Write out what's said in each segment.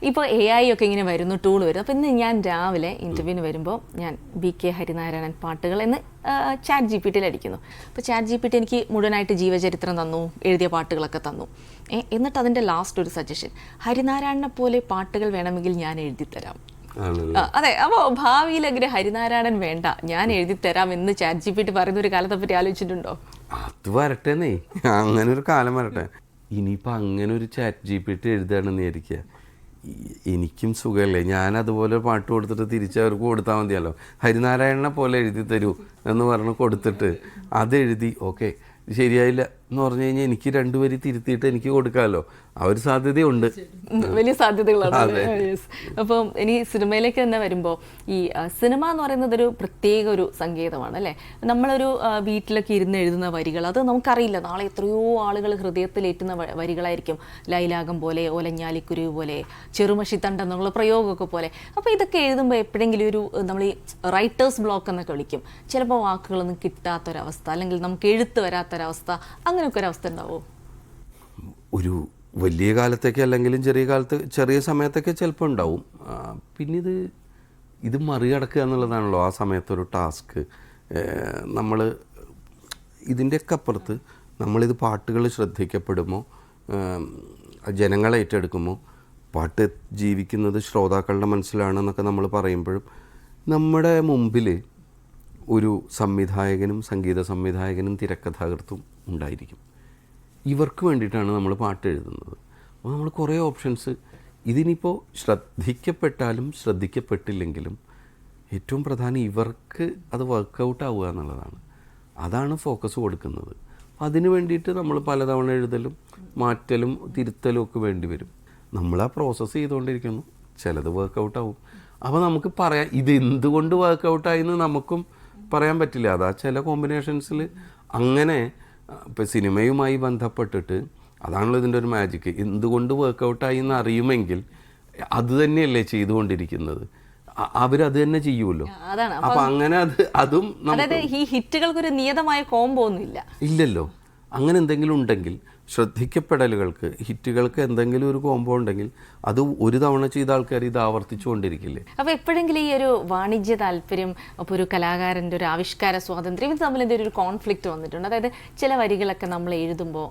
ഇപ്പോൾ AI ഒക്കെ ഇങ്ങനെ വരുന്നു, ടൂൾ വരുന്നു. അപ്പോൾ ഇന്ന് ഞാൻ രാവിലെ ഇൻ്റർവ്യൂവിന് വരുമ്പോൾ ഞാൻ BK ഹരിനാരായണൻ പാട്ടുകൾ എന്ന് ചാറ്റ് GPT അടിക്കുന്നു. അപ്പോൾ ചാറ്റ് GPT എനിക്ക് മുഴുവനായിട്ട് ജീവചരിത്രം തന്നു, എഴുതിയ പാട്ടുകളൊക്കെ തന്നു. എന്നിട്ട് അതിൻ്റെ ലാസ്റ്റ് ഒരു സജഷൻ, ഹരിനാരായണനെ പോലെ പാട്ടുകൾ വേണമെങ്കിൽ ഞാൻ എഴുതിത്തരാം. അതെ, അപ്പോൾ ഭാവിയിൽ അങ്ങനെ ഹരിനാരായണൻ വേണ്ട, ഞാൻ എഴുതിത്തരാം എന്ന് ചാറ്റ് GPT പറയുന്ന ഒരു കാലത്തെ പറ്റി ആലോചിച്ചിട്ടുണ്ടോ? അത് വരട്ടെന്നേ, അങ്ങനെ ഒരു കാലം വരട്ടെ. ഇനിയിപ്പോൾ അങ്ങനെ ഒരു ചാറ്റ് GPT എഴുതുകയാണെന്ന് വിചാരിക്കുക, എനിക്കും സുഖമല്ലേ, ഞാൻ അതുപോലെ പാട്ട് കൊടുത്തിട്ട് തിരിച്ചവർക്ക് കൊടുത്താൽ മതിയല്ലോ. ഹരിനാരായണനെ പോലെ എഴുതി തരൂ എന്ന് പറഞ്ഞ് കൊടുത്തിട്ട് അതെഴുതി ഓക്കെ ശരിയായില്ല എന്ന് പറഞ്ഞു കഴിഞ്ഞാൽ എനിക്ക് രണ്ടുപേരും തിരുത്തിയിട്ട് എനിക്ക് കൊടുക്കാമല്ലോ. ആ ഒരു സാധ്യതയുണ്ട്, വലിയ സാധ്യതകളാണ്. അപ്പം ഇനി സിനിമയിലേക്ക് തന്നെ വരുമ്പോൾ ഈ സിനിമ എന്ന് പറയുന്നത് ഒരു പ്രത്യേക ഒരു സംഗീതമാണ് അല്ലേ. നമ്മളൊരു വീട്ടിലൊക്കെ ഇരുന്ന് എഴുതുന്ന വരികൾ അത് നമുക്കറിയില്ല, നാളെ എത്രയോ ആളുകൾ ഹൃദയത്തിലേറ്റുന്ന വരികളായിരിക്കും. ലൈലാകം പോലെ, ഓലഞ്ഞാലിക്കുരുവ് പോലെ, ചെറുമഷിത്തണ്ട് എന്നുള്ള പ്രയോഗമൊക്കെ പോലെ. അപ്പോൾ ഇതൊക്കെ എഴുതുമ്പോൾ എപ്പോഴെങ്കിലും ഒരു നമ്മൾ ഈ റൈറ്റേഴ്സ് ബ്ലോക്ക് എന്നൊക്കെ വിളിക്കും, ചിലപ്പോൾ വാക്കുകളൊന്നും കിട്ടാത്തൊരവസ്ഥ, അല്ലെങ്കിൽ നമുക്ക് എഴുത്ത് വരാത്തൊരവസ്ഥ, അങ്ങനെയൊക്കെ ഒരവസ്ഥ ഉണ്ടാവുമോ? ഒരു വലിയ കാലത്തേക്ക് അല്ലെങ്കിലും ചെറിയ സമയത്തൊക്കെ ചിലപ്പോൾ ഉണ്ടാവും. പിന്നെ ഇത് മറികടക്കുക എന്നുള്ളതാണല്ലോ ആ സമയത്തൊരു ടാസ്ക്. നമ്മൾ ഇതിൻ്റെയൊക്കെ അപ്പുറത്ത് നമ്മളിത് പാട്ടുകൾ ശ്രദ്ധിക്കപ്പെടുമോ, ജനങ്ങളെ ഏറ്റെടുക്കുമോ, പാട്ട് ജീവിക്കുന്നത് ശ്രോതാക്കളുടെ മനസ്സിലാണെന്നൊക്കെ നമ്മൾ പറയുമ്പോഴും നമ്മുടെ മുമ്പിൽ ഒരു സംവിധായകനും സംഗീത സംവിധായകനും തിരക്കഥാകൃത്തും ഉണ്ടായിരിക്കും. ഇവർക്ക് വേണ്ടിയിട്ടാണ് നമ്മൾ പാട്ട് എഴുതുന്നത്. അപ്പോൾ നമ്മൾ കുറേ ഓപ്ഷൻസ്, ഇതിനിപ്പോൾ ശ്രദ്ധിക്കപ്പെട്ടാലും ശ്രദ്ധിക്കപ്പെട്ടില്ലെങ്കിലും ഏറ്റവും പ്രധാനം ഇവർക്ക് അത് വർക്കൗട്ട് ആവുക എന്നുള്ളതാണ്. അതാണ് ഫോക്കസ് കൊടുക്കുന്നത്. അതിന് വേണ്ടിയിട്ട് നമ്മൾ പലതവണ എഴുതലും മാറ്റലും തിരുത്തലും ഒക്കെ വേണ്ടി വരും. നമ്മൾ ആ പ്രോസസ്സ് ചെയ്തുകൊണ്ടിരിക്കുന്നു, ചിലത് വർക്കൗട്ട് ആവും. അപ്പോൾ നമുക്ക് പറയാം ഇത് എന്തുകൊണ്ട് വർക്കൗട്ടായി എന്ന് നമുക്കും പറയാൻ പറ്റില്ല. അതാ ചില കോമ്പിനേഷൻസിൽ അങ്ങനെ. ഇപ്പോൾ സിനിമയുമായി ബന്ധപ്പെട്ടിട്ട് അതാണല്ലോ ഇതിൻ്റെ ഒരു മാജിക്ക്. എന്തുകൊണ്ട് വർക്കൗട്ടായി എന്ന് അറിയുമെങ്കിൽ അത് തന്നെയല്ലേ ചെയ്തുകൊണ്ടിരിക്കുന്നത്, അവരത് തന്നെ ചെയ്യുമല്ലോ. അപ്പം അങ്ങനെ അതും ഈ ഹിറ്റുകൾക്കൊരു നിയതമായ കോംബോ ഒന്നും ഇല്ലല്ലോ. അങ്ങനെ എന്തെങ്കിലും ഉണ്ടെങ്കിൽ ശ്രദ്ധിക്കപ്പെടലുകൾക്ക്, ഹിറ്റുകൾക്ക് എന്തെങ്കിലും ഒരു കോംബോ ഉണ്ടെങ്കിൽ അത് ഒരു തവണ ചെയ്ത ആൾക്കാർ ഇത് ആവർത്തിച്ചുകൊണ്ടിരിക്കില്ലേ. അപ്പോൾ എപ്പോഴെങ്കിലും ഈ ഒരു വാണിജ്യ താല്പര്യം, അപ്പോൾ ഒരു കലാകാരൻ്റെ ഒരു ആവിഷ്കാര സ്വാതന്ത്ര്യം, ഇത് തമ്മിൽ എന്തെങ്കിലും ഒരു കോൺഫ്ലിക്റ്റ് വന്നിട്ടുണ്ട്? അതായത് ചില വരികളൊക്കെ നമ്മൾ എഴുതുമ്പോൾ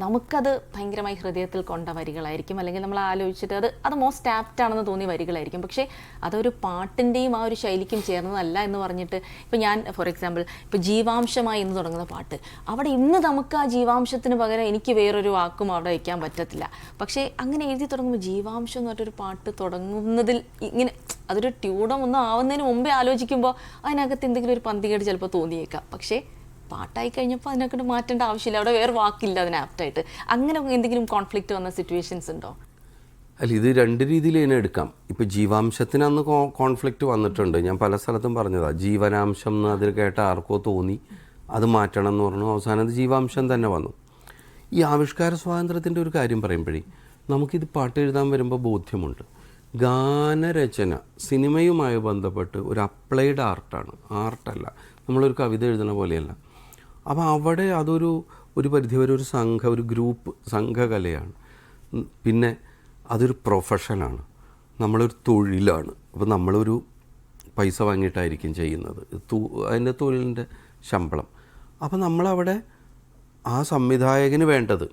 നമുക്കത് ഭയങ്കരമായി ഹൃദയത്തിൽ കൊണ്ട വരികളായിരിക്കും, അല്ലെങ്കിൽ നമ്മൾ ആലോചിച്ചിട്ട് അത് മോസ്റ്റ് ആപ്റ്റ് ആണെന്ന് തോന്നിയ വരികളായിരിക്കും. പക്ഷേ അതൊരു പാട്ടിൻ്റെയും ആ ഒരു ശൈലിക്കും ചേർന്നതല്ല എന്ന് പറഞ്ഞിട്ട്, ഇപ്പോൾ ഞാൻ ഫോർ എക്സാമ്പിൾ ഇപ്പോൾ ജീവാംശമായി എന്ന് തുടങ്ങുന്ന പാട്ട്, അവിടെ ഇന്ന് നമുക്ക് ആ ജീവാംശത്തിന് പകരം എനിക്ക് വേറൊരു വാക്കും അവിടെ വയ്ക്കാൻ പറ്റത്തില്ല. പക്ഷേ അങ്ങനെ എഴുതി തുടങ്ങുമ്പോൾ ജീവാംശം എന്ന് പറഞ്ഞൊരു പാട്ട് തുടങ്ങുന്നതിൽ ഇങ്ങനെ അതൊരു ട്യൂണം ഒന്നും ആവുന്നതിന് മുമ്പേ ആലോചിക്കുമ്പോൾ അതിനകത്ത് എന്തെങ്കിലും ഒരു പന്തികേട് ചിലപ്പോൾ തോന്നിയേക്കാം. പക്ഷേ പാട്ടായി കഴിഞ്ഞപ്പോൾ അതിനകത്ത് മാറ്റേണ്ട ആവശ്യമില്ല, അവിടെ വേറെ വാക്കില്ല അതിന് ആപ്റ്റായിട്ട്. അങ്ങനെ എന്തെങ്കിലും കോൺഫ്ലിക്റ്റ് വന്ന സിറ്റുവേഷൻസ് ഉണ്ടോ? അല്ല, ഇത് രണ്ട് രീതിയിൽ തന്നെ എടുക്കാം. ഇപ്പോൾ ജീവാംശത്തിന് അന്ന് കോൺഫ്ലിക്റ്റ് വന്നിട്ടുണ്ട്. ഞാൻ പല സ്ഥലത്തും പറഞ്ഞതാണ്, ജീവനാംശം എന്ന് അതിൽ കേട്ട ആർക്കോ തോന്നി അത് മാറ്റണം എന്ന് പറഞ്ഞു, അവസാനം അത് ജീവാംശം തന്നെ വന്നു. ഈ ആവിഷ്കാര സ്വാതന്ത്ര്യത്തിൻ്റെ ഒരു കാര്യം പറയുമ്പോഴേ നമുക്കിത് പാട്ട് എഴുതാൻ വരുമ്പോൾ ബോധ്യമുണ്ട്. ഗാനരചന സിനിമയുമായി ബന്ധപ്പെട്ട് ഒരു അപ്ലൈഡ് ആർട്ടല്ല, നമ്മളൊരു കവിത എഴുതുന്ന പോലെയല്ല. അപ്പോൾ അവിടെ ഒരു പരിധിവരെ ഒരു ഗ്രൂപ്പ് സംഘകലയാണ്. പിന്നെ അതൊരു പ്രൊഫഷനാണ്, നമ്മളൊരു തൊഴിലാണ്. അപ്പോൾ നമ്മളൊരു പൈസ വാങ്ങിയിട്ടായിരിക്കും ചെയ്യുന്നത്, അതിൻ്റെ തൊഴിലിൻ്റെ ശമ്പളം. അപ്പോൾ നമ്മളവിടെ ആ സംവിധായകന് വേണ്ടത്,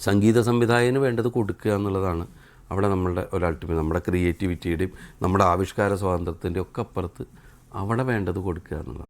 സംഗീത സംവിധായകന് വേണ്ടത് കൊടുക്കുക എന്നുള്ളതാണ് അവിടെ നമ്മളുടെ ഒരു അൾട്ടിമേറ്റ്. നമ്മുടെ ക്രിയേറ്റിവിറ്റിയുടെയും നമ്മുടെ ആവിഷ്കാര സ്വാതന്ത്ര്യത്തിൻ്റെ ഒക്കെ അപ്പുറത്ത് അവിടെ വേണ്ടത് കൊടുക്കുക എന്നുള്ളതാണ്.